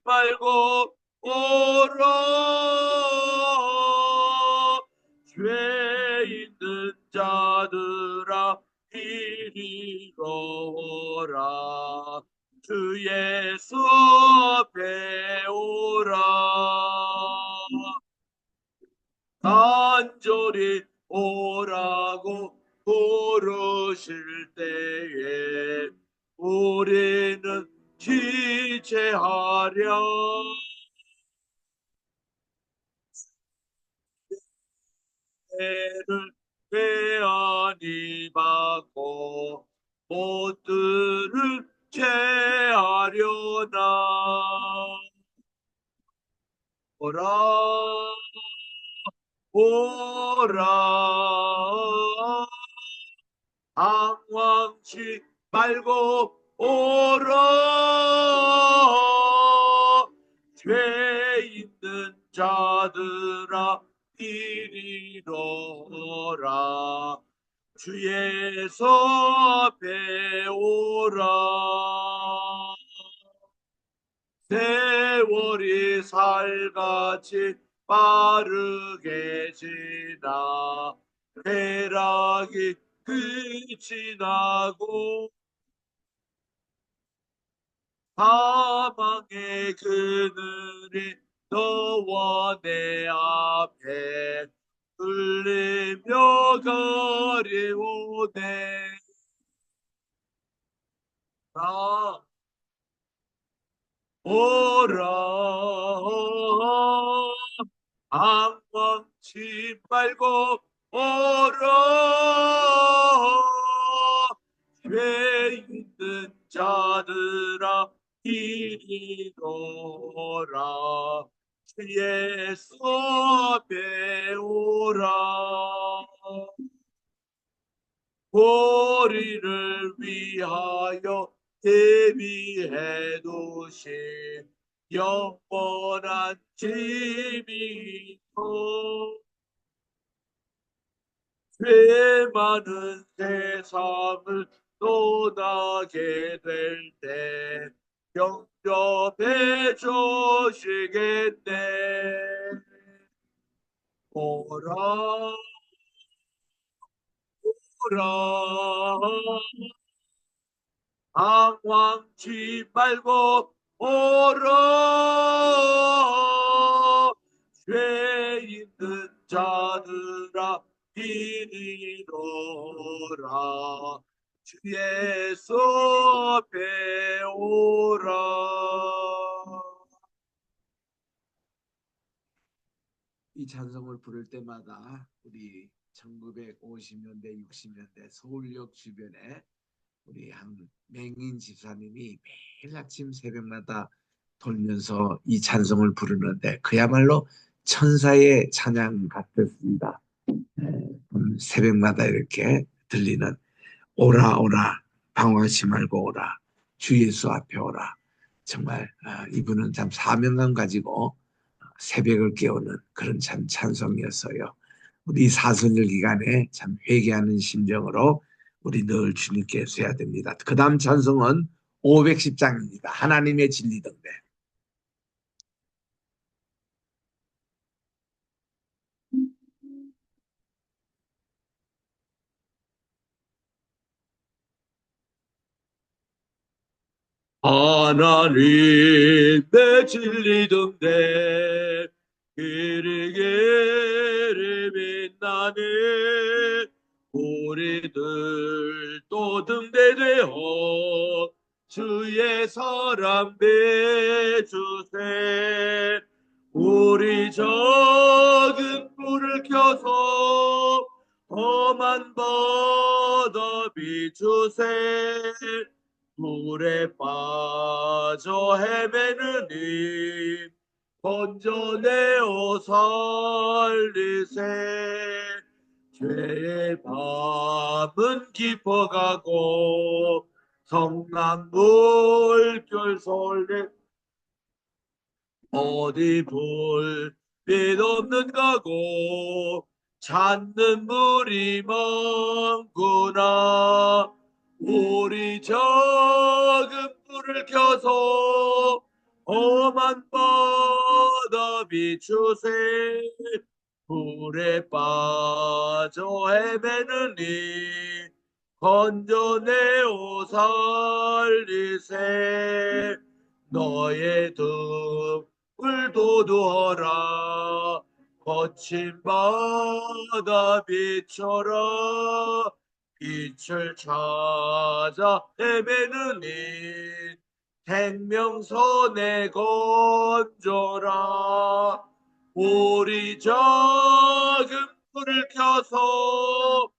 말고 오라. 죄 있는 자들아 이리로 오라. 주 예수 앞에 오라. 간절히 오라고 부르실 때에 우리는 지체하랴. 죄를 회하니 받고 못들을 죄하려나. 오라 오라. 방황치 말고 오라. 죄 있는 자들아 이리로 오라. 주 예수 앞에 오라. 세월이 살같이 빠르게 지나 쾌락이 끝이 나고 사망의 그늘이 너와 내 앞에 울리며 가리우네. 나 오라. 방황치 말고 오라. 죄 있는 자들아 이리로 오라. 주 예수 앞에 오라. 우리를 위하여 대비해 두신 영원한 집이 있고 죄 많은 세상을 떠나게 될 때 영접해 주시겠네. 오라 오라. 방황치 말고 오라. 죄 있는 자들아 이리로 오라. 주 예수 앞에 오라. 이 찬송을 부를 때마다 우리 1950년대 60년대 서울역 주변에 우리 한 맹인 집사님이 매일 아침 새벽마다 돌면서 이 찬송을 부르는데 그야말로 천사의 찬양 같았습니다. 새벽마다 이렇게 들리는 오라 오라 방황하지 말고 오라 주 예수 앞에 오라. 정말 이분은 참 사명감 가지고 새벽을 깨우는 그런 참 찬송이었어요. 우리 사순절 기간에 참 회개하는 심정으로 우리 늘 주님께 서야 됩니다. 그 다음 찬송은 510장입니다. 하나님의 진리등대. 하나님의 진리등대 길게 빛나네. 우리들 또 등대되어 주의 사랑 되주세. 우리 작은 불을 켜서 험한 바다 비추세. 물에 빠져 헤매는 님 건져내어 살리세. 죄의 밤은 깊어가고 성난 물결 설레. 어디 불빛 없는 가고 찾는 물이 많구나. 우리 작은 불을 켜서 험한 바다 비추세 불에 빠져 헤매느니 건져내어 살리세 너의 등을 도두어라 거친 바다 비춰라 빛을 찾아 헤매느니 생명선에 건져라 우리 작은 불을 켜서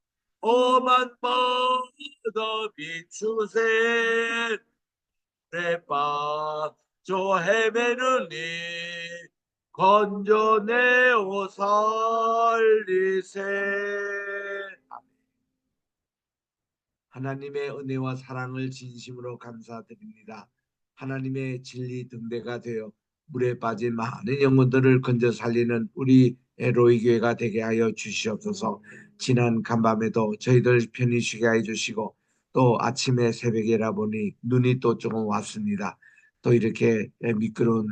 험한 바다 비추세 내 빠져 헤매느니 건져내어 살리세. 하나님의 은혜와 사랑을 진심으로 감사드립니다. 하나님의 진리 등대가 되어 물에 빠진 많은 영혼들을 건져 살리는 우리 에로이 교회가 되게 하여 주시옵소서. 지난 간밤에도 저희들 편히 쉬게 해주시고 또 아침에 새벽이라 보니 눈이 또 조금 왔습니다. 또 이렇게 미끄러운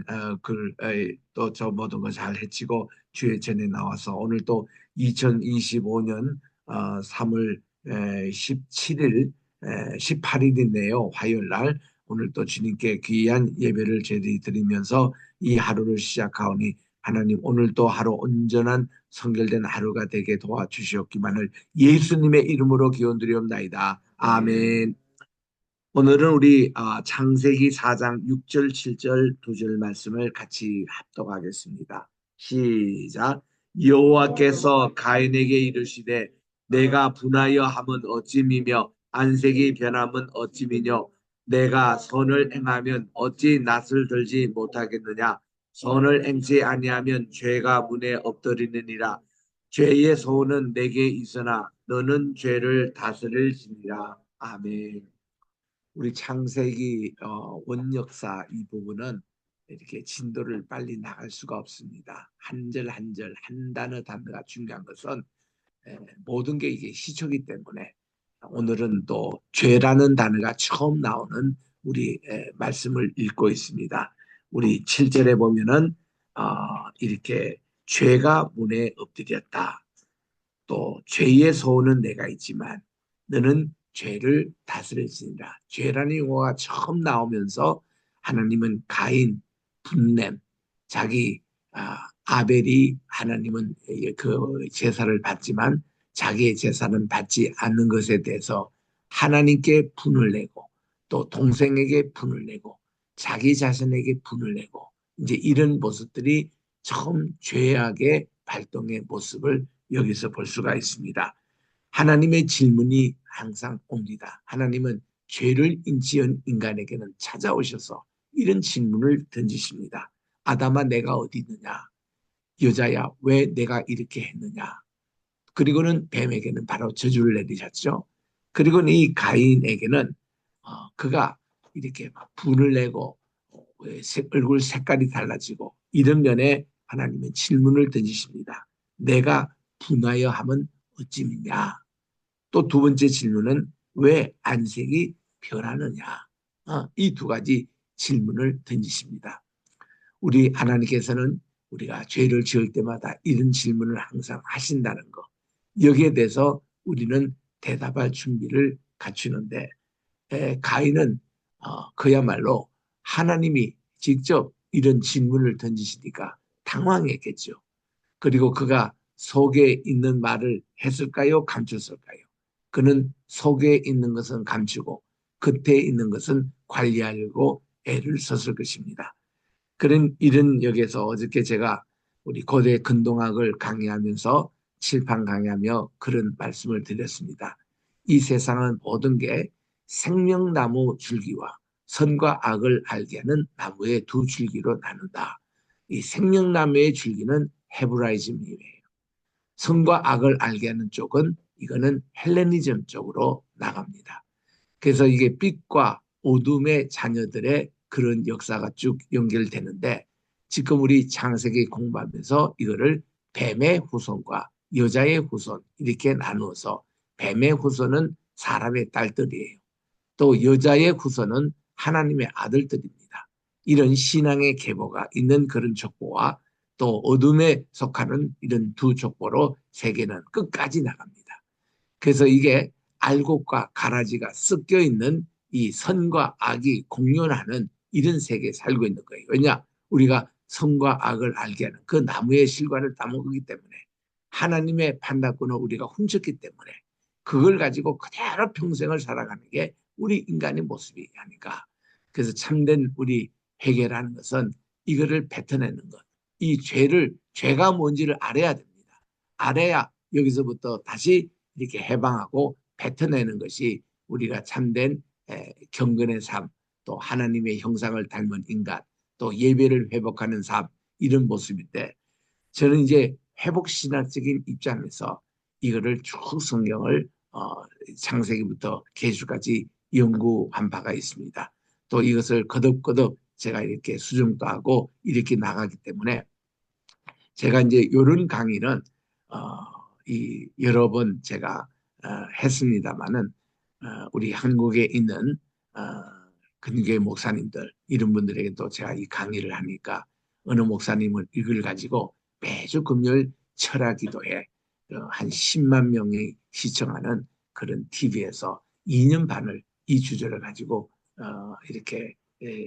또 저 모든 걸 잘 해치고 주의 전에 나와서 오늘 또 2025년 3월 17일, 18일인데요. 화요일 날 오늘 또 주님께 귀한 예배를 저희들이 드리면서 이 하루를 시작하오니 하나님 오늘 또 하루 온전한 성결된 하루가 되게 도와주시옵기만을 예수님의 이름으로 기원드리옵나이다. 아멘. 오늘은 우리 창세기 4장 6절 7절 2절 말씀을 같이 합독하겠습니다. 시작. 여호와께서 가인에게 이르시되 내가 분하여 함은 어찌미며 안색이 변함은 어찌미뇨 내가 선을 행하면 어찌 낯을 들지 못하겠느냐 선을 행치 아니하면 죄가 문에 엎드리느니라 죄의 소원은 내게 있으나 너는 죄를 다스릴지니라. 아멘. 우리 창세기 원역사 이 부분은 이렇게 진도를 빨리 나갈 수가 없습니다. 한 절 한 절, 한 단어 단어가 중요한 것은 모든 게 이게 시초기 때문에 오늘은 또 죄라는 단어가 처음 나오는 우리 말씀을 읽고 있습니다. 우리 7절에 보면은 이렇게 죄가 문에 엎드렸다. 또 죄의 소원은 내가 있지만 너는 죄를 다스릴지니라. 죄라는 용어가 처음 나오면서 하나님은 가인, 분냄, 자기 아벨이 하나님은 그 제사를 받지만 자기의 제사는 받지 않는 것에 대해서 하나님께 분을 내고 또 동생에게 분을 내고 자기 자신에게 분을 내고 이제 이런 모습들이 처음 죄악의 발동의 모습을 여기서 볼 수가 있습니다. 하나님의 질문이 항상 옵니다. 하나님은 죄를 인지한 인간에게는 찾아오셔서 이런 질문을 던지십니다. 아담아 내가 어디 있느냐? 여자야 왜 내가 이렇게 했느냐? 그리고는 뱀에게는 바로 저주를 내리셨죠. 그리고 이 가인에게는 그가 이렇게 분을 내고 얼굴 색깔이 달라지고 이런 면에 하나님은 질문을 던지십니다. 내가 분하여 함은 어찌미냐? 또 두 번째 질문은 왜 안색이 변하느냐? 이 두 가지 질문을 던지십니다. 우리 하나님께서는 우리가 죄를 지을 때마다 이런 질문을 항상 하신다는 것. 여기에 대해서 우리는 대답할 준비를 갖추는데 가인은 그야말로 하나님이 직접 이런 질문을 던지시니까 당황했겠죠. 그리고 그가 속에 있는 말을 했을까요? 감췄을까요? 그는 속에 있는 것은 감추고 겉에 있는 것은 관리하려고 애를 썼을 것입니다. 그런 이런 역에서 어저께 제가 우리 고대 근동학을 강의하면서 칠판 강의하며 그런 말씀을 드렸습니다. 이 세상은 모든 게 생명나무 줄기와 선과 악을 알게 하는 나무의 두 줄기로 나눈다. 이 생명나무의 줄기는 헤브라이즘이에요. 선과 악을 알게 하는 쪽은 이거는 헬레니즘 쪽으로 나갑니다. 그래서 이게 빛과 어둠의 자녀들의 그런 역사가 쭉 연결되는데 지금 우리 창세기 공부하면서 이거를 뱀의 후손과 여자의 후손 이렇게 나누어서 뱀의 후손은 사람의 딸들이에요. 또 여자의 후손은 하나님의 아들들입니다. 이런 신앙의 계보가 있는 그런 족보와 또 어둠에 속하는 이런 두 족보로 세계는 끝까지 나갑니다. 그래서 이게 알곡과 가라지가 섞여 있는 이 선과 악이 공존하는 이런 세계에 살고 있는 거예요. 왜냐? 우리가 선과 악을 알게 하는 그 나무의 실과를 따먹기 때문에 하나님의 판단권을 우리가 훔쳤기 때문에 그걸 가지고 그대로 평생을 살아가는 게 우리 인간의 모습이 아닌가. 그래서 참된 우리 회개라는 것은 이거를 뱉어내는 것. 이 죄가 뭔지를 알아야 됩니다. 알아야 여기서부터 다시 이렇게 해방하고 뱉어내는 것이 우리가 참된 경건의 삶, 또 하나님의 형상을 닮은 인간, 또 예배를 회복하는 삶, 이런 모습인데 저는 이제 회복신학적인 입장에서 이거를 쭉 성경을 창세기부터 계시까지 연구한 바가 있습니다. 또 이것을 거듭거듭 제가 이렇게 수정도 하고 이렇게 나가기 때문에 제가 이제 이런 강의는 이 여러 번 제가 했습니다마는 우리 한국에 있는 어, 근교의 목사님들 이런 분들에게도 제가 이 강의를 하니까 어느 목사님은 이걸 가지고 매주 금요일 철학 기도회 한 10만 명이 시청하는 그런 TV에서 2년 반을 이 주제를 가지고 이렇게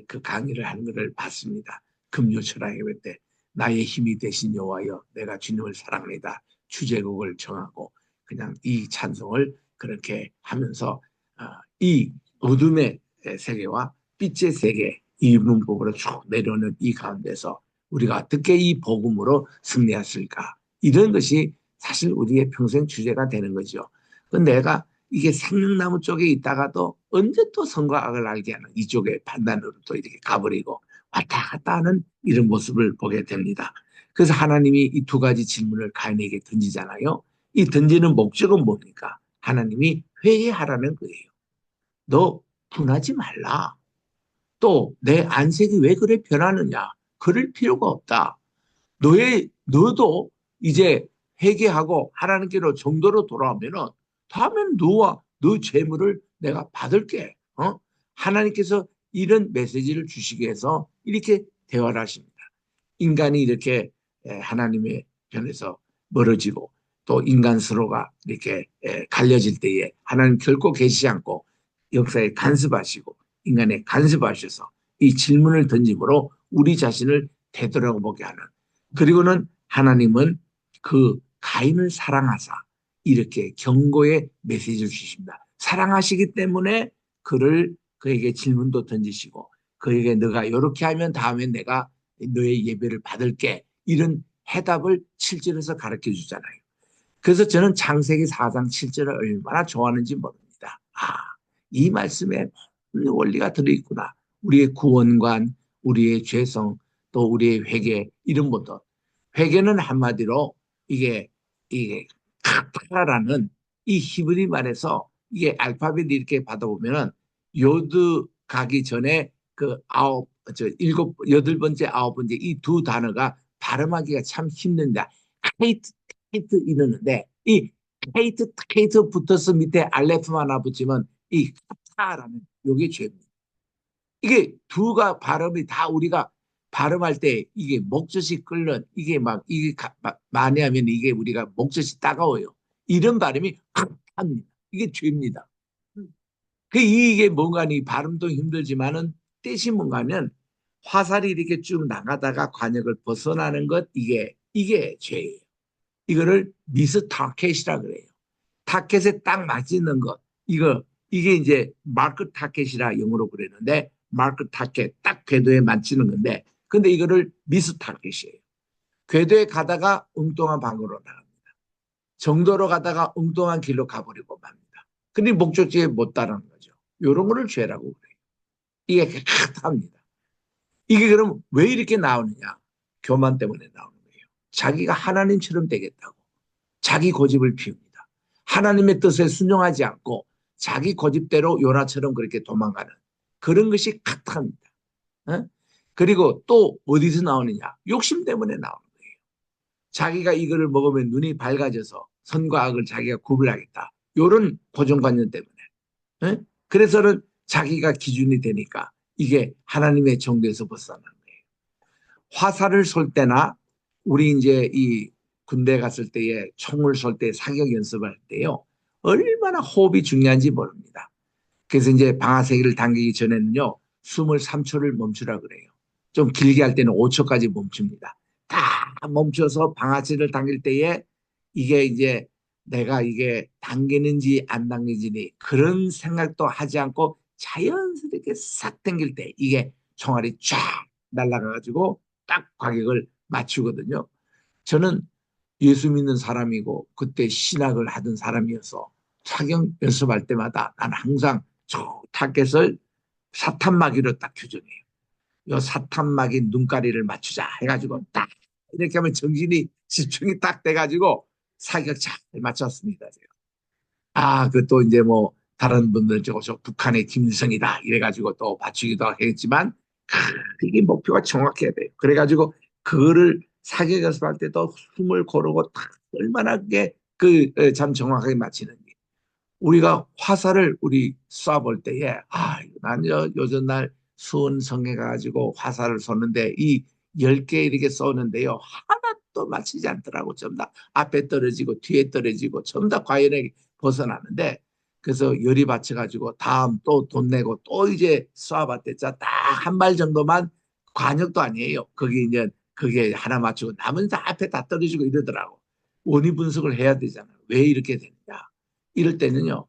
그 강의를 하는 것을 봤습니다. 금요 철학 예배 때 나의 힘이 되신 여호와여 내가 주님을 사랑합니다. 주제곡을 정하고 그냥 이 찬송을 그렇게 하면서 이 어둠의 세계와 빛의 세계 이 문법으로 쭉 내려오는 이 가운데서 우리가 어떻게 이 복음으로 승리했을까 이런 것이 사실 우리의 평생 주제가 되는 거죠. 내가 이게 생명나무 쪽에 있다가도 언제 또 선과 악을 알게 하는 이쪽의 판단으로 또 이렇게 가버리고 왔다 갔다 하는 이런 모습을 보게 됩니다. 그래서 하나님이 이 두 가지 질문을 가인에게 던지잖아요. 이 던지는 목적은 뭡니까? 하나님이 회개하라는 거예요. 너 분하지 말라. 또 내 안색이 왜 그래 변하느냐? 그럴 필요가 없다. 너도 이제 회개하고 하나님께로 정도로 돌아오면은 다음엔 너와 너 재물을 내가 받을게. 하나님께서 이런 메시지를 주시기 위해서 이렇게 대화를 하십니다. 인간이 이렇게 하나님의 편에서 멀어지고 또 인간 서로가 이렇게 갈려질 때에 하나님 결코 계시지 않고 역사에 간섭하시고 인간에 간섭하셔서 이 질문을 던짐으로 우리 자신을 되돌아보게 하는 그리고는 하나님은 그 가인을 사랑하사 이렇게 경고의 메시지를 주십니다. 사랑하시기 때문에 그에게 질문도 던지시고 그에게 너가 이렇게 하면 다음에 내가 너의 예배를 받을게 이런 해답을 7절에서 가르쳐 주잖아요. 그래서 저는 창세기 4장 7절을 얼마나 좋아하는지 모릅니다. 이 말씀에 원리가 들어있구나. 우리의 구원관, 우리의 죄성, 또 우리의 회개 이런 것도 회개는 한마디로 이게 카타라는 이 히브리 말에서 이게 알파벳 이렇게 받아보면은 요드 가기 전에 그 일곱 여덟 번째 아홉 번째 이 두 단어가 발음하기가 참 힘든다. 케이트 이러는데 이 케이트 붙어서 밑에 알레프만 하나 붙이면 이 카타라는 요게 죄입니다. 이게 두가 발음이 다 우리가 발음할 때 이게 목젖이 끓는 이게 막 이게 많이 하면 이게 우리가 목젖이 따가워요. 이런 발음이 합니다. 이게 죄입니다. 이게 뭔가니 발음도 힘들지만은 뜻이 뭔가면 화살이 이렇게 쭉 나가다가 관역을 벗어나는 것 이게 죄예요. 이거를 미스 타켓이라 그래요. 타켓에 딱 맞는 것 이게 이제 마크 타켓이라 영어로 그랬는데 마크 타켓 딱 궤도에 맞추는 건데 근데 이거를 미스 타켓이에요. 궤도에 가다가 엉뚱한 방으로 나갑니다. 정도로 가다가 엉뚱한 길로 가버리고 맙니다. 근데 목적지에 못 따르는 거죠. 이런 거를 죄라고 그래요. 이게 깨끗합니다. 이게 그럼 왜 이렇게 나오느냐? 교만 때문에 나오는 거예요. 자기가 하나님처럼 되겠다고 자기 고집을 피웁니다. 하나님의 뜻에 순종하지 않고 자기 고집대로 요나처럼 그렇게 도망가는 그런 것이 카타입니다. 어? 그리고 또 어디서 나오느냐? 욕심 때문에 나오는 거예요. 자기가 이거를 먹으면 눈이 밝아져서 선과 악을 자기가 구별하겠다. 이런 고정관념 때문에. 어? 그래서는 자기가 기준이 되니까 이게 하나님의 정도에서 벗어나는 거예요. 화살을 쏠 때나 우리 이제 이 군대 갔을 때에 총을 쏠 때 사격 연습할 때요. 얼마나 호흡이 중요한지 모릅니다. 그래서 이제 방아쇠기를 당기기 전에는요. 숨을 3초를 멈추라 그래요. 좀 길게 할 때는 5초까지 멈춥니다. 다 멈춰서 방아쇠를 당길 때에 이게 이제 내가 이게 당기는지 안 당기는지 그런 생각도 하지 않고 자연스럽게 싹 당길 때 이게 총알이 쫙 날아가가지고 딱 과격을 맞추거든요. 저는 예수 믿는 사람이고 그때 신학을 하던 사람이어서 사격 연습할 때마다 난 항상 저 타겟을 사탄마귀로 딱 규정해요. 요 사탄마귀 눈가리를 맞추자 해가지고 딱 이렇게 하면 정신이 집중이 딱 돼가지고 사격 잘 맞췄습니다. 제가. 아, 그또 이제 뭐 다른 분들 저 북한의 김일성이다 이래가지고 또 맞추기도 하겠지만 이게 목표가 정확해야 돼요. 그래가지고 그거를 사격 연습할 때도 숨을 고르고 딱 얼마나 그참 정확하게 맞히는지. 우리가 화살을 우리 쏴볼 때에 난 요즘 날 수원 성에 가지고 화살을 쏘는데 이 10개 이렇게 쏘는데요. 하나도 맞히지 않더라고. 전부 다 앞에 떨어지고 뒤에 떨어지고 전부 다 과연에 벗어나는데 그래서 열이 받쳐가지고 다음 또 돈 내고 또 이제 쏴봤댔자 딱 한 발 정도만 관역도 아니에요. 거기 이제 그게 하나 맞추고 나머지 다 앞에 다 떨어지고 이러더라고. 원인 분석을 해야 되잖아요. 왜 이렇게 되느냐. 이럴 때는요.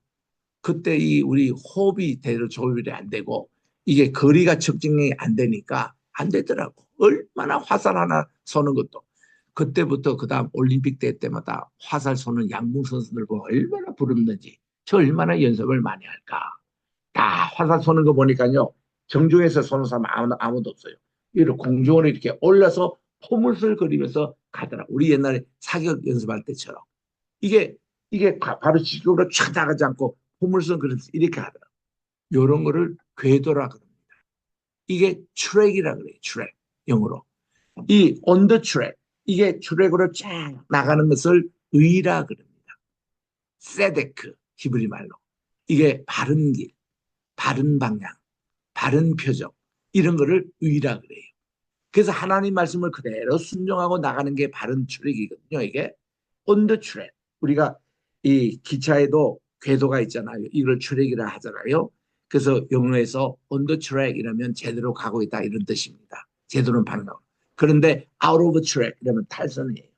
그때 이 우리 호흡이 제대로 조율이 안 되고 이게 거리가 측정이 안 되니까 안 되더라고. 얼마나 화살 하나 쏘는 것도. 그때부터 그다음 올림픽 대 때마다 화살 쏘는 양궁 선수들 보고 얼마나 부럽는지 저 얼마나 연습을 많이 할까. 다 화살 쏘는 거 보니까요. 정중에서 쏘는 사람 아무도 없어요. 이렇게 공중으로 이렇게 올라서 포물선을 그리면서 가더라. 우리 옛날에 사격 연습할 때처럼. 이게 이게 바로 직업으로 촥 나가지 않고 포물선 그래서 이렇게 하더라. 이런 거를 궤도라 그럽니다. 이게 트랙이라 그래요. 트랙 영어로. 이 on the track 이게 트랙으로 쫙 나가는 것을 의라 그럽니다. 세데크 히브리 말로. 이게 바른 길, 바른 방향, 바른 표정 이런 거를 의라 그래요. 그래서 하나님 말씀을 그대로 순종하고 나가는 게 바른 트랙이거든요. 이게 on the track. 우리가 이 기차에도 궤도가 있잖아요. 이걸 트랙이라 하잖아요. 그래서 영어에서 on the track 이라면 제대로 가고 있다 이런 뜻입니다. 제대로 방향. 그런데 out of track 이러면 탈선이에요.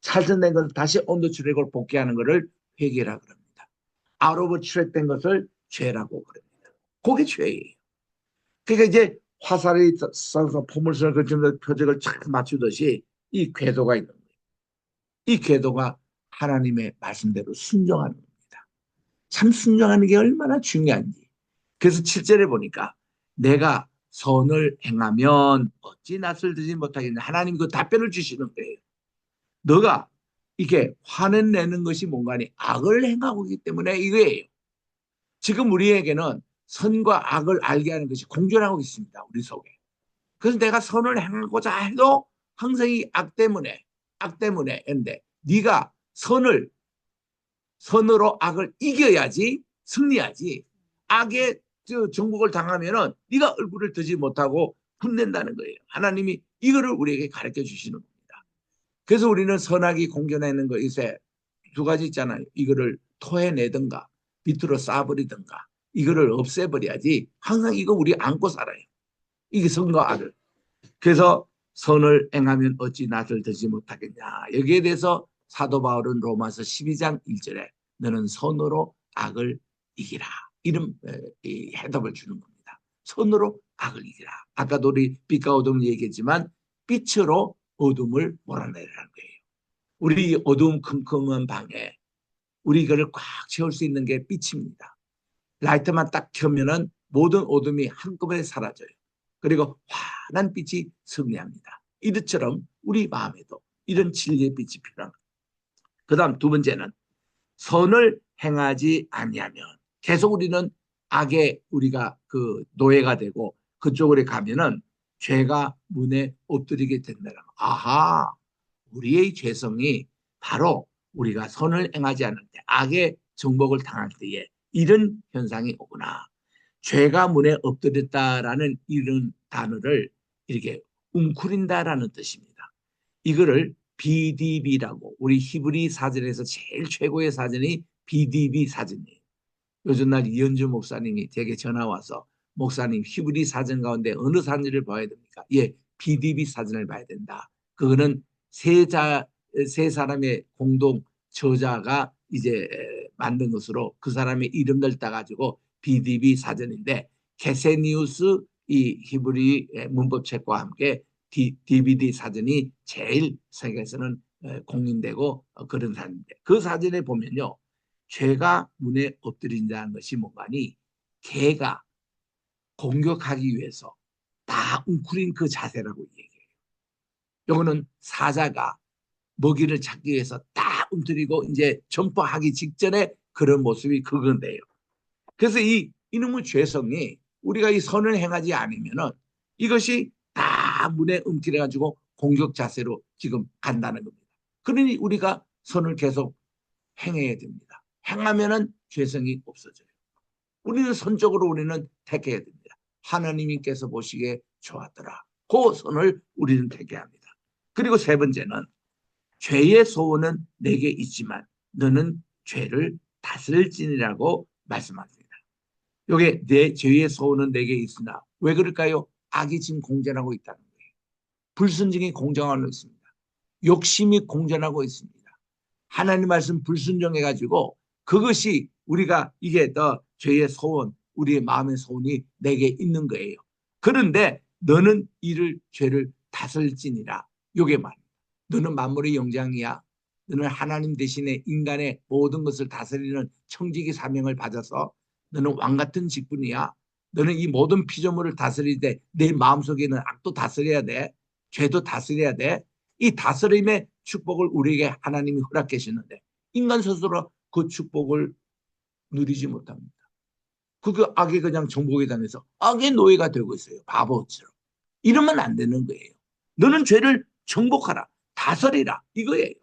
탈선된 것을 다시 on the track으로 복귀하는 것을 회개라 그럽니다. out of track 된 것을 죄라고 그럽니다. 그게 죄예요. 그러니까 이제 화살이 쏴서 포물선을 그치면서 표적을 착 맞추듯이 이 궤도가 있는 거예요. 이 궤도가 하나님의 말씀대로 순종하는 겁니다. 참 순종하는 게 얼마나 중요한지. 그래서 7절에 보니까 내가 선을 행하면 어찌 낯을 들지 못하겠냐. 하나님이 그 답변을 주시는 거예요. 너가 이게 화내는 것이 뭔가니 악을 행하고 있기 때문에 이거예요. 지금 우리에게는 선과 악을 알게 하는 것이 공존하고 있습니다. 우리 속에. 그래서 내가 선을 행하고자 해도 항상 이 악 때문에 했는데 네가 선으로 악을 이겨야지 승리하지. 악의 정복을 당하면은 네가 얼굴을 드지 못하고 분낸다는 거예요. 하나님이 이거를 우리에게 가르쳐 주시는 겁니다. 그래서 우리는 선악이 공존하는 것에 두 가지 있잖아요. 이거를 토해내든가 밑으로 쏴버리든가 이거를 없애버려야지. 항상 이거 우리 안고 살아요. 이게 선과 악을. 그래서 선을 행하면 어찌 낯을 들지 못하겠냐. 여기에 대해서 사도 바울은 로마서 12장 1절에 너는 선으로 악을 이기라. 이런 해답을 주는 겁니다. 선으로 악을 이기라. 아까도 우리 빛과 어둠을 얘기했지만 빛으로 어둠을 몰아내라는 거예요. 우리 어두움 컴컴한 방에 우리 이거를 꽉 채울 수 있는 게 빛입니다. 라이트만 딱 켜면은 모든 어둠이 한꺼번에 사라져요. 그리고 환한 빛이 승리합니다. 이것처럼 우리 마음에도 이런 진리의 빛이 필요합니다. 그 다음 두 번째는 선을 행하지 아니하면 계속 우리는 악에 우리가 그 노예가 되고 그쪽으로 가면은 죄가 문에 엎드리게 된다는 거. 아하, 우리의 죄성이 바로 우리가 선을 행하지 않을 때 악의 정복을 당할 때에 이런 현상이 오구나. 죄가 문에 엎드렸다라는 이런 단어를 이렇게 웅크린다라는 뜻입니다. 이거를 BDB라고, 우리 히브리 사전에서 제일 최고의 사전이 BDB 사전이에요. 요즘 날 이현주 목사님이 제게 전화 와서, 목사님 히브리 사전 가운데 어느 사전을 봐야 됩니까? 예, BDB 사전을 봐야 된다. 그거는 세 사람의 공동 저자가 이제 만든 것으로 그 사람의 이름을 따가지고 BDB 사전인데, 케세니우스 이 히브리 문법책과 함께 DVD 사전이 제일 세계에서는 공인되고 그런 사전인데, 그 사전에 보면요, 죄가 문에 엎드린다는 것이 뭔가니, 개가 공격하기 위해서 다 웅크린 그 자세라고 얘기해요. 이거는 사자가 먹이를 찾기 위해서 딱 움츠리고 이제 점프하기 직전에 그런 모습이 그건데요. 그래서 이 이놈의 죄성이, 우리가 이 선을 행하지 않으면은 이것이 다 문에 움츠려 가지고 공격 자세로 지금 간다는 겁니다. 그러니 우리가 선을 계속 행해야 됩니다. 행하면은 죄성이 없어져요. 우리는 선적으로 우리는 택해야 됩니다. 하나님께서 보시기에 좋았더라. 그 선을 우리는 택해야 합니다. 그리고 세 번째는, 죄의 소원은 내게 있지만 너는 죄를 다스릴지니라고 말씀하십니다. 이게 내 죄의 소원은 내게 있으나, 왜 그럴까요? 악이 지금 공전하고 있다는 거예요. 불순종이 공정하고 있습니다. 욕심이 공전하고 있습니다. 하나님 말씀 불순종해가지고 그것이 우리가 이게 더 죄의 소원, 우리의 마음의 소원이 내게 있는 거예요. 그런데 너는 이를 죄를 다스릴지니라. 요게 말입니다. 너는 만물의 영장이야. 너는 하나님 대신에 인간의 모든 것을 다스리는 청지기 사명을 받아서 너는 왕 같은 직분이야. 너는 이 모든 피조물을 다스릴 때 내 마음속에는 악도 다스려야 돼. 죄도 다스려야 돼. 이 다스림의 축복을 우리에게 하나님이 허락해 주시는데, 인간 스스로 그 축복을 누리지 못합니다. 그 악에 그냥 정복에 당해서 악의 노예가 되고 있어요. 바보처럼. 이러면 안 되는 거예요. 너는 죄를 정복하라. 다스리라. 이거예요.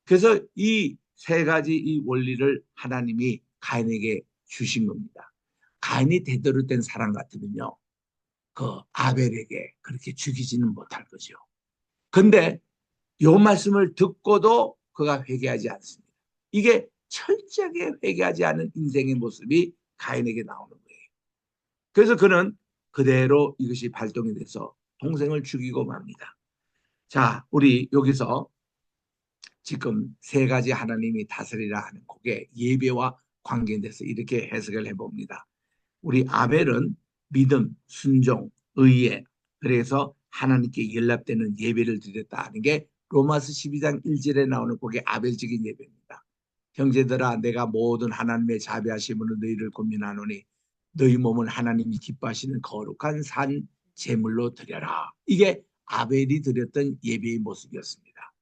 그래서 이 세 가지 이 원리를 하나님이 가인에게 주신 겁니다. 가인이 제대로 된 사람 같으면요, 그 아벨에게 그렇게 죽이지는 못할 거죠. 근데 요 말씀을 듣고도 그가 회개하지 않습니다. 이게 철저하게 회개하지 않은 인생의 모습이 가인에게 나오는 거예요. 그래서 그는 그대로 이것이 발동이 돼서 동생을 죽이고 맙니다. 자, 우리 여기서 지금 세 가지 하나님이 다스리라 하는 곡의 예배와 관계돼서 이렇게 해석을 해봅니다. 우리 아벨은 믿음, 순종, 의에, 그래서 하나님께 연락되는 예배를 드렸다 하는 게 로마서 12장 1절에 나오는 곡의 아벨적인 예배입니다. 형제들아, 내가 모든 하나님의 자비하심으로 너희를 고민하노니 너희 몸은 하나님이 기뻐하시는 거룩한 산 제물로 드려라. 이게 아벨이 드렸던 예배의 모습이었습니다.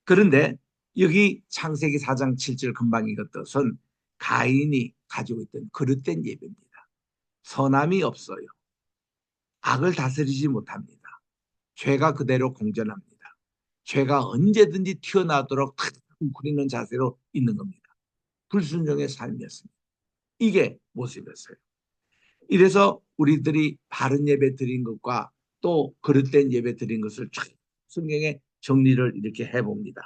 그런데 여기 창세기 4장 7절 금방 읽었던 가인이 가지고 있던 그릇된 예배입니다. 선함이 없어요. 악을 다스리지 못합니다. 죄가 그대로 공존합니다. 죄가 언제든지 튀어나오도록 웅크리는 자세로 있는 겁니다. 불순종의 삶이었습니다. 이게 모습이었어요. 이래서 우리들이 바른 예배 드린 것과 또 그릇된 예배 드린 것을 성경에 정리를 이렇게 해봅니다.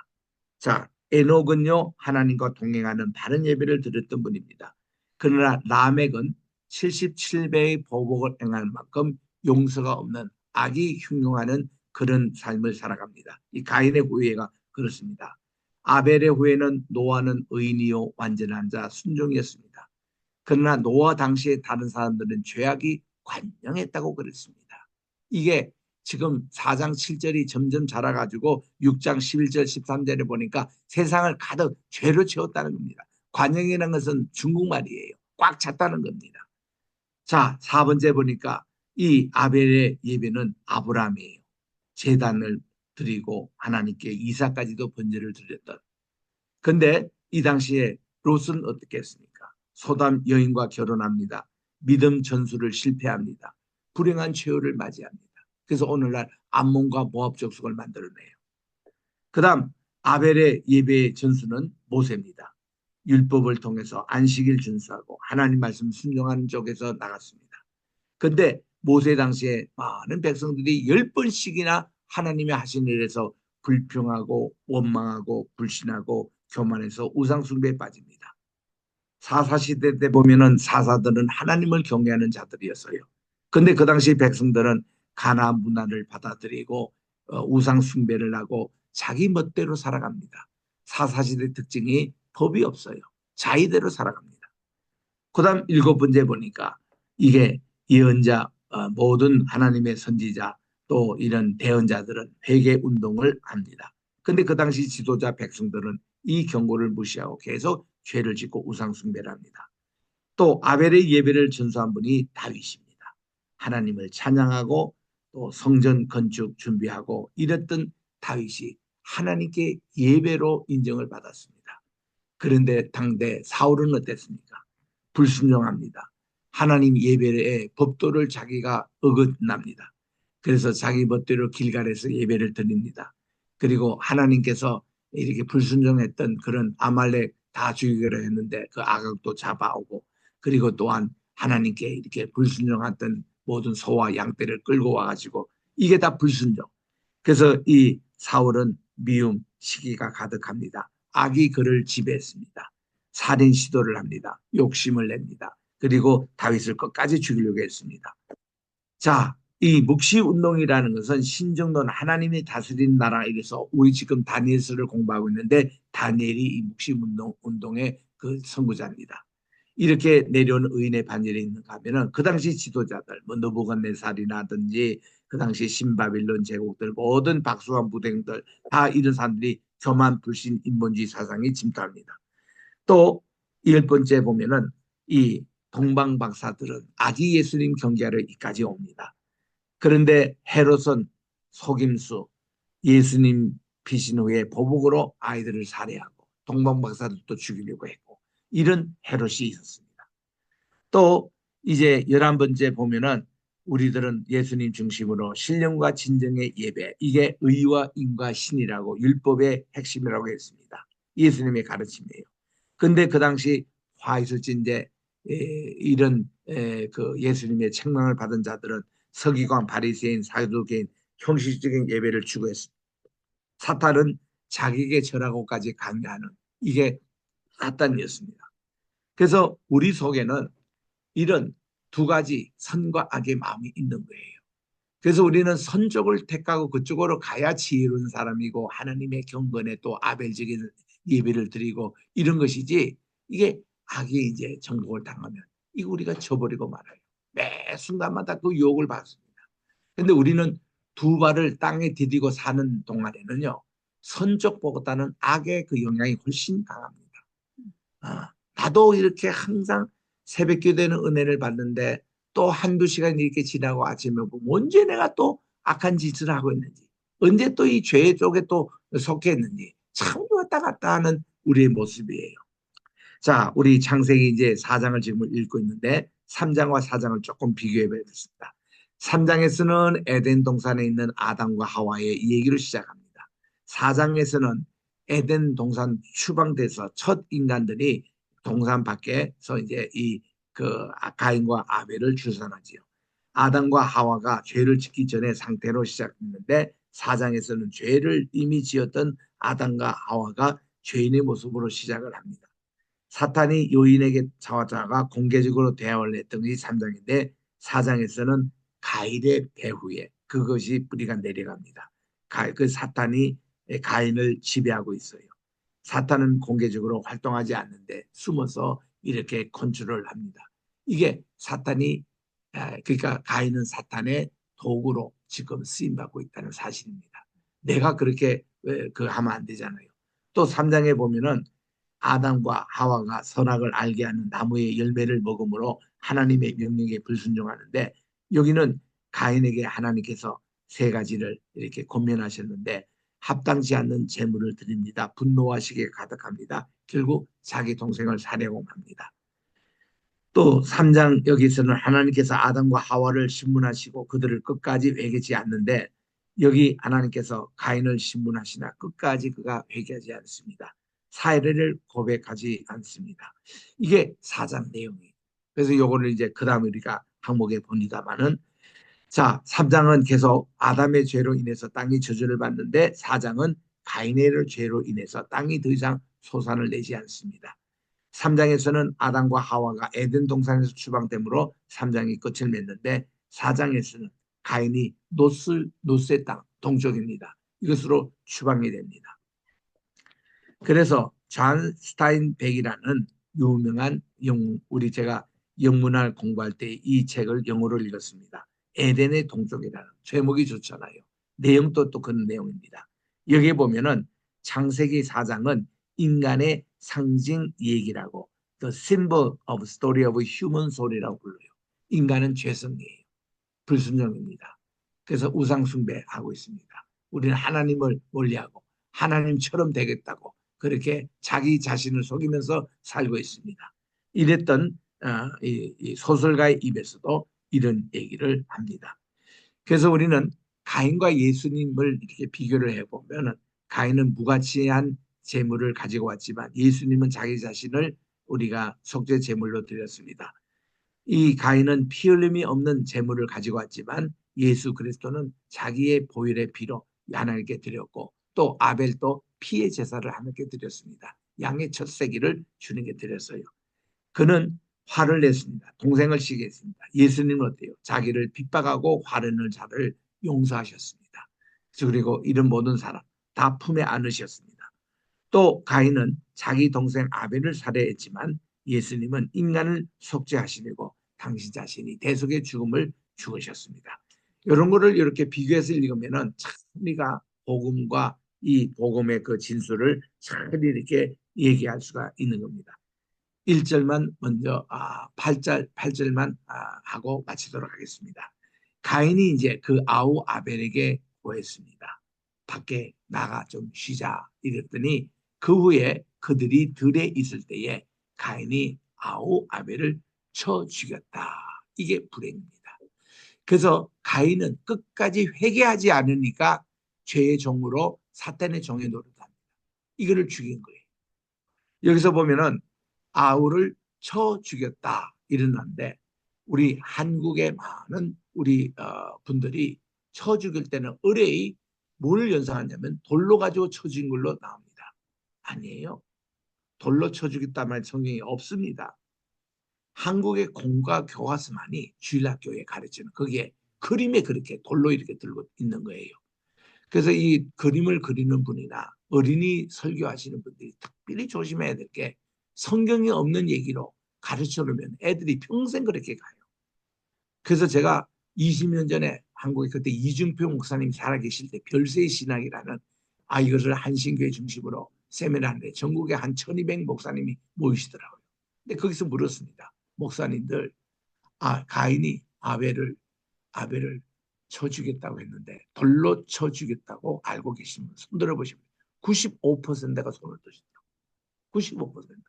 자, 에녹은요, 하나님과 동행하는 바른 예배를 드렸던 분입니다. 그러나 라멕은 77배의 보복을 행할 만큼 용서가 없는 악이 흉흉하는 그런 삶을 살아갑니다. 이 가인의 후예가 그렇습니다. 아벨의 후예는 노아는 의인이요 완전한 자 순종이었습니다. 그러나 노아 당시에 다른 사람들은 죄악이 관영했다고 그랬습니다. 이게 지금 4장 7절이 점점 자라가지고 6장 11절 13절에 보니까 세상을 가득 죄로 채웠다는 겁니다. 관영이라는 것은 중국말이에요. 꽉 찼다는 겁니다. 자, 4번째 보니까 이 아벨의 예배는 아브라함이에요. 제단을 드리고 하나님께 이삭까지도 번제를 드렸던. 근데 이 당시에 롯은 어떻게 했습니까? 소담 여인과 결혼합니다. 믿음 전술을 실패합니다. 불행한 최후를 맞이합니다. 그래서 오늘날 암몬과 모압 족속을 만들어내요. 그 다음 아벨의 예배의 전수는 모세입니다. 율법을 통해서 안식일 준수하고 하나님 말씀 순종하는 쪽에서 나갔습니다. 근데 모세 당시에 많은 백성들이 10번씩이나 하나님의 하신 일에서 불평하고 원망하고 불신하고 교만해서 우상숭배에 빠집니다. 사사시대 때 보면은 사사들은 하나님을 경외하는 자들이었어요. 근데 그 당시 백성들은 가나안 문화를 받아들이고 우상숭배를 하고 자기 멋대로 살아갑니다. 사사시대 특징이 법이 없어요. 자의대로 살아갑니다. 그다음 7번째 보니까 이게 예언자 모든 하나님의 선지자 또 이런 대언자들은 회개 운동을 합니다. 근데 그 당시 지도자 백성들은 이 경고를 무시하고 계속 죄를 짓고 우상 숭배를 합니다. 또 아벨의 예배를 전수한 분이 다윗입니다. 하나님을 찬양하고 또 성전 건축 준비하고 이랬던 다윗이 하나님께 예배로 인정을 받았습니다. 그런데 당대 사울은 어땠습니까? 불순종합니다. 하나님 예배의 법도를 자기가 어긋납니다. 그래서 자기 멋대로 길갈에서 예배를 드립니다. 그리고 하나님께서 이렇게 불순종했던 그런 아말렉 다 죽이기로 했는데 그 아각도 잡아오고 그리고 또한 하나님께 이렇게 불순종했던 모든 소와 양떼를 끌고 와가지고 이게 다 불순종. 그래서 이 사울은 미움, 시기가 가득합니다. 악이 그를 지배했습니다. 살인 시도를 합니다. 욕심을 냅니다. 그리고 다윗을 끝까지 죽이려고 했습니다. 자, 이 묵시 운동이라는 것은 신정론 하나님이 다스리는 나라 이래서 우리 지금 다니엘서를 공부하고 있는데 다니엘이 이 묵시 운동의 그 선구자입니다. 이렇게 내려온 의인의 반열에 있는가 하면은 그 당시 지도자들 뭐 느부갓네살이라든지 그 당시 신바빌론 제국들 모든 박수한 부대들 다 이런 사람들이 교만 불신 인본주의 사상이 침투합니다. 또 10번째 보면은 이 동방 박사들은 아기 예수님 경계하러 이까지 옵니다. 그런데 헤롯은 속임수 예수님 피신 후에 보복으로 아이들을 살해하고 동방 박사들도 죽이려고 했고 이런 헤롯이 있었습니다. 또 이제 11번째 보면은 우리들은 예수님 중심으로 신령과 진정의 예배 이게 의와 인과 신이라고 율법의 핵심이라고 했습니다. 예수님의 가르침이에요. 근데 그 당시 화 있을지 이제 이런 그 예수님의 책망을 받은 자들은 서기관, 바리새인, 사두개인 형식적인 예배를 추구했습니다. 사탄은 자기에게 절하고까지 강요하는 이게 사탄이었습니다. 그래서 우리 속에는 이런 두 가지 선과 악의 마음이 있는 거예요. 그래서 우리는 선 쪽을 택하고 그쪽으로 가야 지혜로운 사람이고 하나님의 경건에 또 아벨적인 예배를 드리고 이런 것이지 이게 악이 이제 정복을 당하면 이거 우리가 저버리고 말아요. 매 순간마다 그 유혹을 받습니다. 그런데 우리는 두 발을 땅에 디디고 사는 동안에는요. 선 쪽보다는 악의 그 영향이 훨씬 강합니다. 나도 이렇게 항상 새벽 기도에는 은혜를 받는데 또 한두 시간 이렇게 지나고 아침에 보면 언제 내가 또 악한 짓을 하고 있는지 언제 또 이 죄 쪽에 또 속해 있는지 참 왔다 갔다 하는 우리의 모습이에요. 자, 우리 창세기 이제 4장을 지금 읽고 있는데 3장과 4장을 조금 비교해 보겠습니다. 3장에서는 에덴 동산에 있는 아담과 하와의 얘기를 시작합니다. 4장에서는 에덴 동산 추방돼서 첫 인간들이 동산 밖에서 이제 이 그 가인과 아벨을 출산하지요. 아담과 하와가 죄를 짓기 전에 상태로 시작했는데 4장에서는 죄를 이미 지었던 아담과 하와가 죄인의 모습으로 시작을 합니다. 사탄이 요인에게 찾아가 공개적으로 대화를 했던 것이 3장인데 4장에서는 가인의 배후에 그것이 뿌리가 내려갑니다. 그 사탄이 가인을 지배하고 있어요. 사탄은 공개적으로 활동하지 않는데 숨어서 이렇게 컨트롤을 합니다. 이게 사탄이 그러니까 가인은 사탄의 도구로 지금 쓰임받고 있다는 사실입니다. 내가 그렇게 그 하면 안 되잖아요. 또 3장에 보면은 아담과 하와가 선악을 알게 하는 나무의 열매를 먹음으로 하나님의 명령에 불순종하는데 여기는 가인에게 하나님께서 세 가지를 이렇게 권면하셨는데 합당치 않는 재물을 드립니다. 분노하시기에 가득합니다. 결국 자기 동생을 살해하고 맙니다. 또 3장 여기서는 하나님께서 아담과 하와를 신문하시고 그들을 끝까지 회개하지 않는데 여기 하나님께서 가인을 신문하시나 끝까지 그가 회개하지 않습니다. 사례를 고백하지 않습니다. 이게 4장 내용이에요. 그래서 요거를 이제 그 다음에 우리가 항목에 봅니다만은, 자, 3장은 계속 아담의 죄로 인해서 땅이 저주를 받는데 4장은 가인의 죄로 인해서 땅이 더 이상 소산을 내지 않습니다. 3장에서는 아담과 하와가 에덴 동산에서 추방됨으로 3장이 끝을 맺는데 4장에서는 가인이 노스의 땅 동쪽입니다. 이것으로 추방이 됩니다. 그래서 존 스타인백이라는 유명한 우리 제가 영문학을 공부할 때 이 책을 영어로 읽었습니다. 에덴의 동쪽이라는 제목이 좋잖아요. 내용도 또 그런 내용입니다. 여기에 보면은 창세기 4장은 인간의 상징 얘기라고 The symbol of story of human soul이라고 불러요. 인간은 죄성이에요. 불순종입니다. 그래서 우상 숭배하고 있습니다. 우리는 하나님을 멀리하고 하나님처럼 되겠다고 그렇게 자기 자신을 속이면서 살고 있습니다. 이랬던 이 소설가의 입에서도 이런 얘기를 합니다. 그래서 우리는 가인과 예수님을 이렇게 비교를 해보면 가인은 무가치한 재물을 가지고 왔지만 예수님은 자기 자신을 우리가 속죄 제물로 드렸습니다. 이 가인은 피 흘림이 없는 재물을 가지고 왔지만 예수 그리스도는 자기의 보혈의 피로 하나님께 드렸고 또 아벨도 피의 제사를 하나님께 드렸습니다. 양의 첫 새끼를 주님께 드렸어요. 그는 화를 냈습니다. 동생을 시기했습니다. 예수님은 어때요? 자기를 핍박하고 화를 낸 자를 용서하셨습니다. 그리고 이런 모든 사람 다 품에 안으셨습니다. 또 가인은 자기 동생 아벨을 살해했지만 예수님은 인간을 속죄하시려고 당신 자신이 대속의 죽음을 죽으셨습니다. 이런 거를 이렇게 비교해서 읽으면은 참 우리가 복음과 이 복음의 그 진술을 잘 이렇게 얘기할 수가 있는 겁니다. 1절만 먼저 8절만 하고 마치도록 하겠습니다. 가인이 이제 그 아우 아벨에게 고했습니다. 밖에 나가 좀 쉬자 이랬더니 그 후에 그들이 들에 있을 때에 가인이 아우 아벨을 쳐 죽였다. 이게 불행입니다. 그래서 가인은 끝까지 회개하지 않으니까 죄의 종으로 사탄의 종에 노릇합니다. 이거를 죽인 거예요. 여기서 보면은 아우를 쳐 죽였다 이러는데 우리 한국의 많은 우리 분들이 쳐 죽일 때는 의뢰이 뭘 연상하냐면 돌로 가지고 쳐 죽인 걸로 나옵니다. 아니에요. 돌로 쳐 죽였단 말 성경이 없습니다. 한국의 공과 교과서만이 주일학교에 가르치는 거기에 그림에 그렇게 돌로 이렇게 들고 있는 거예요. 그래서 이 그림을 그리는 분이나 어린이 설교하시는 분들이 특별히 조심해야 될 게 성경이 없는 얘기로 가르쳐 놓으면 애들이 평생 그렇게 가요. 그래서 제가 20년 전에 한국에 그때 이중표 목사님이 살아계실 때 별세의 신학이라는 이것을 한신교회 중심으로 세미나인데 전국에 한 1200 목사님이 모이시더라고요. 근데 거기서 물었습니다. 목사님들 가인이 아벨을 쳐 죽였다고 했는데 돌로 쳐 죽였다고 알고 계시면 손 들어보시면 95%가 손을 드시더라고요. 95%.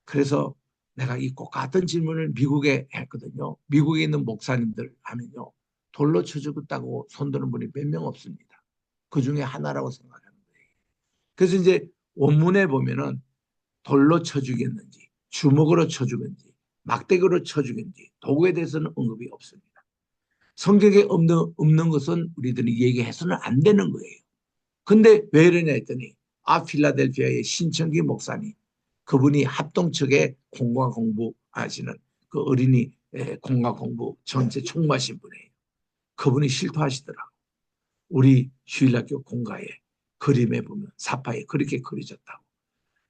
그래서 내가 이 꼭 같은 질문을 미국에 했거든요. 미국에 있는 목사님들 하면요. 돌로 쳐 죽였다고 손드는 분이 몇 명 없습니다. 그 중에 하나라고 생각하는 거예요. 그래서 이제 원문에 보면은 돌로 쳐 죽였는지 주먹으로 쳐 죽였는지 막대기로 쳐 죽였는지 도구에 대해서는 언급이 없습니다. 성경에 없는 것은 우리들이 얘기해서는 안 되는 거예요. 근데 왜 이러냐 했더니 필라델피아의 신청기 목사님 그분이 합동측에 공과 공부 하시는 그 어린이 공과 공부 전체 총무하신 분이에요. 그분이 실토하시더라고. 우리 주일학교 공가에 그림에 보면 사파에 그렇게 그려졌다고.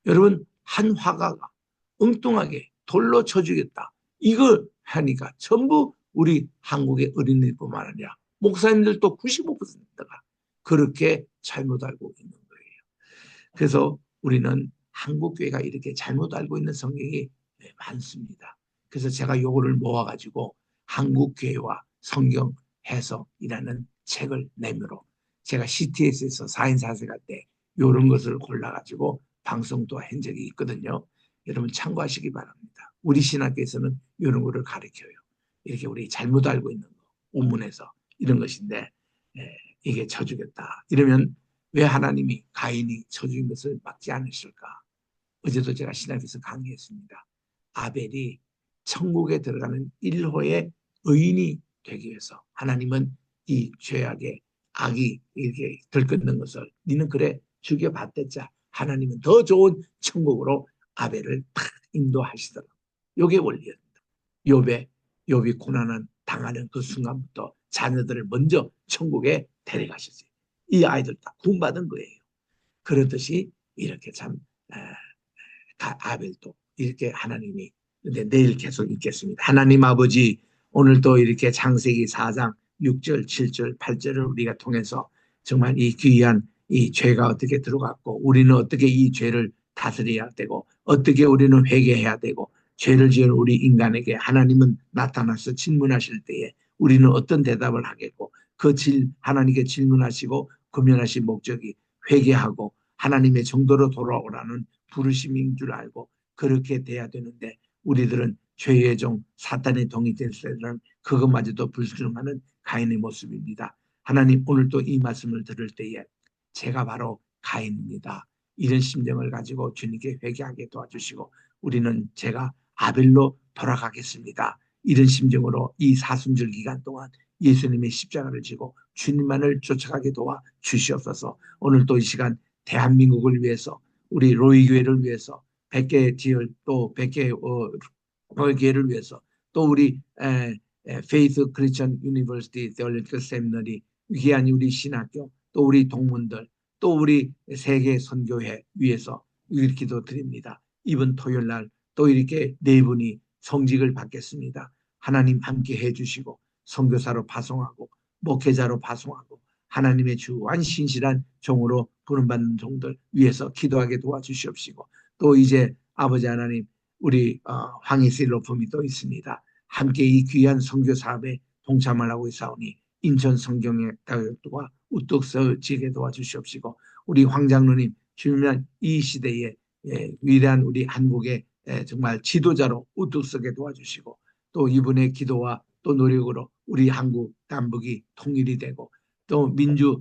여러분 한 화가가 엉뚱하게 돌로 쳐주겠다. 이걸 하니까 전부 우리 한국의 어린이뿐만 아니라 목사님들도 95%가 그렇게 잘못 알고 있는 거예요. 그래서 우리는 한국교회가 이렇게 잘못 알고 있는 성경이 많습니다. 그래서 제가 요거를 모아가지고 한국교회와 성경 해석이라는 책을 내므로 제가 CTS에서 4인 4세 때 이런 것을 골라가지고 방송도 한 적이 있거든요. 여러분 참고하시기 바랍니다. 우리 신학교에서는 이런 거를 가르쳐요. 이렇게 우리 잘못 알고 있는 거, 본문에서 이런 것인데 이게 쳐주겠다. 이러면 왜 하나님이 가인이 쳐준 것을 막지 않으실까? 어제도 제가 신학에서 강의했습니다. 아벨이 천국에 들어가는 1호의 의인이 되기 위해서 하나님은 이 죄악의 악이 이렇게 들끓는 것을 니는 그래 죽여봤댔자 하나님은 더 좋은 천국으로 아벨을 탁 인도하시더라. 이게 원리였습니다. 욥이 고난을 당하는 그 순간부터 자녀들을 먼저 천국에 데려가셨어요. 이 아이들 다 구원받은 거예요. 그렇듯이 이렇게 참 아벨도 이렇게 하나님이 근데 내일 계속 읽겠습니다. 하나님 아버지 오늘도 이렇게 창세기 4장 6절, 7절, 8절을 우리가 통해서 정말 이 귀한 이 죄가 어떻게 들어갔고 우리는 어떻게 이 죄를 다스려야 되고 어떻게 우리는 회개해야 되고 죄를 지은 우리 인간에게 하나님은 나타나서 질문하실 때에 우리는 어떤 대답을 하겠고 하나님께 질문하시고 금연하신 목적이 회개하고 하나님의 정도로 돌아오라는 부르심인 줄 알고 그렇게 돼야 되는데 우리들은 죄의 종 사탄의 동이 될 때는 그것마저도 불순종하는 가인의 모습입니다. 하나님 오늘도 이 말씀을 들을 때에 제가 바로 가인입니다. 이런 심정을 가지고 주님께 회개하게 도와주시고 우리는 제가 아벨로 돌아가겠습니다. 이런 심정으로 이 사순절 기간 동안 예수님의 십자가를 지고 주님만을 쫓아가게 도와 주시옵소서. 오늘도 이 시간 대한민국을 위해서 우리 로이 교회를 위해서 100개 지열 또 100개 교회를 위해서 또 우리 페이스 크리스천 유니버시티 테올로지컬 세미너리 귀한 우리 신학교 또 우리 동문들 또 우리 세계 선교회 위해서 기도 드립니다. 이번 토요일 날 또 이렇게 네 분이 성직을 받겠습니다. 하나님 함께 해주시고 선교사로 파송하고 목회자로 파송하고 하나님의 주한 신실한 종으로 부름받는 종들 위해서 기도하게 도와주시옵시고 또 이제 아버지 하나님 우리 황희슬 로펌이 또 있습니다. 함께 이 귀한 선교 사업에 동참을 하고 있사오니 인천 성경의 가격도와 우뚝 서지게 도와주시옵시고 우리 황 장로님 주님은 이 시대에 위대한 우리 한국의 정말 지도자로 우뚝 서게 도와주시고 또 이분의 기도와 또 노력으로 우리 한국 남북이 통일이 되고 또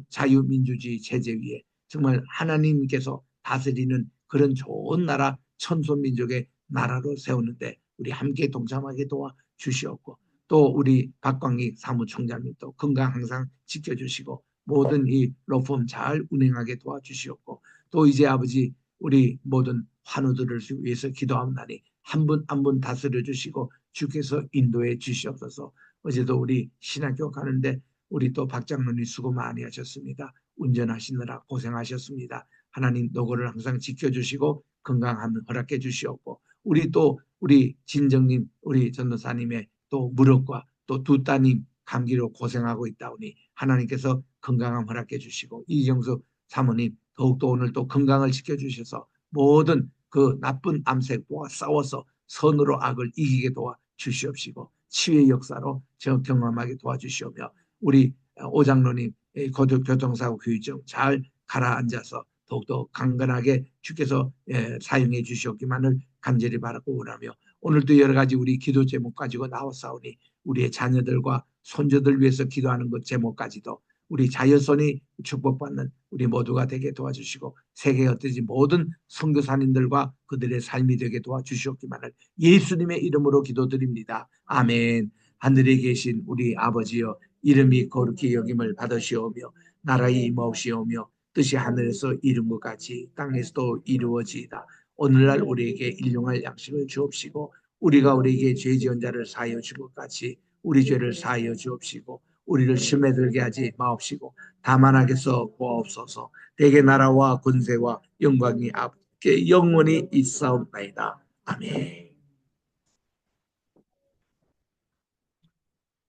자유민주주의 체제 위에 정말 하나님께서 다스리는 그런 좋은 나라 천손민족의 나라로 세우는데 우리 함께 동참하게 도와 주시옵고 또 우리 박광희 사무총장님 또 건강 항상 지켜주시고 모든 이 로펌 잘 운행하게 도와주시옵고 또 이제 아버지 우리 모든 환우들을 위해서 기도합나니 한 분 한 분 다스려 주시고 주께서 인도해 주시옵소서. 어제도 우리 신학교 가는데 우리 또 박장로님 수고 많이 하셨습니다. 운전하시느라 고생하셨습니다. 하나님 노고를 항상 지켜주시고 건강함을 허락해 주시옵고 우리 또 우리 진정님 우리 전도사님의 또 무릎과 또 두 따님 감기로 고생하고 있다오니 하나님께서 건강함 허락해 주시고 이경수 사모님 더욱더 오늘 또 건강을 지켜주셔서 모든 그 나쁜 암세포와 싸워서 선으로 악을 이기게 도와 주시옵시고 치유의 역사로 경험하게 도와주시오며 우리 오장로님 교통사고 후유증 잘 가라앉아서 더욱더 강건하게 주께서 사용해 주시옵기만을 간절히 바라고 원하며 오늘도 여러 가지 우리 기도 제목 가지고 나왔사오니 우리의 자녀들과 손주들 위해서 기도하는 것 제목까지도 우리 자녀손이 축복받는 우리 모두가 되게 도와주시고 세계에 어떠지 모든 선교사님들과 그들의 삶이 되게 도와주시옵기만을 예수님의 이름으로 기도드립니다. 아멘. 하늘에 계신 우리 아버지여 이름이 거룩히 여김을 받으시오며 나라의 임하옵시오며 뜻이 하늘에서 이룬 것 같이 땅에서도 이루어지이다. 오늘날 우리에게 일용할 양식을 주옵시고 우리가 우리에게 죄 지은 자를 사하여 준 것 같이 우리 죄를 사하여 주옵시고 우리를 시험에 들게 하지 마옵시고 다만 하게서 보옵소서. 대개 나라와 권세와 영광이 아버지께 영원히 있사옵나이다. 아멘.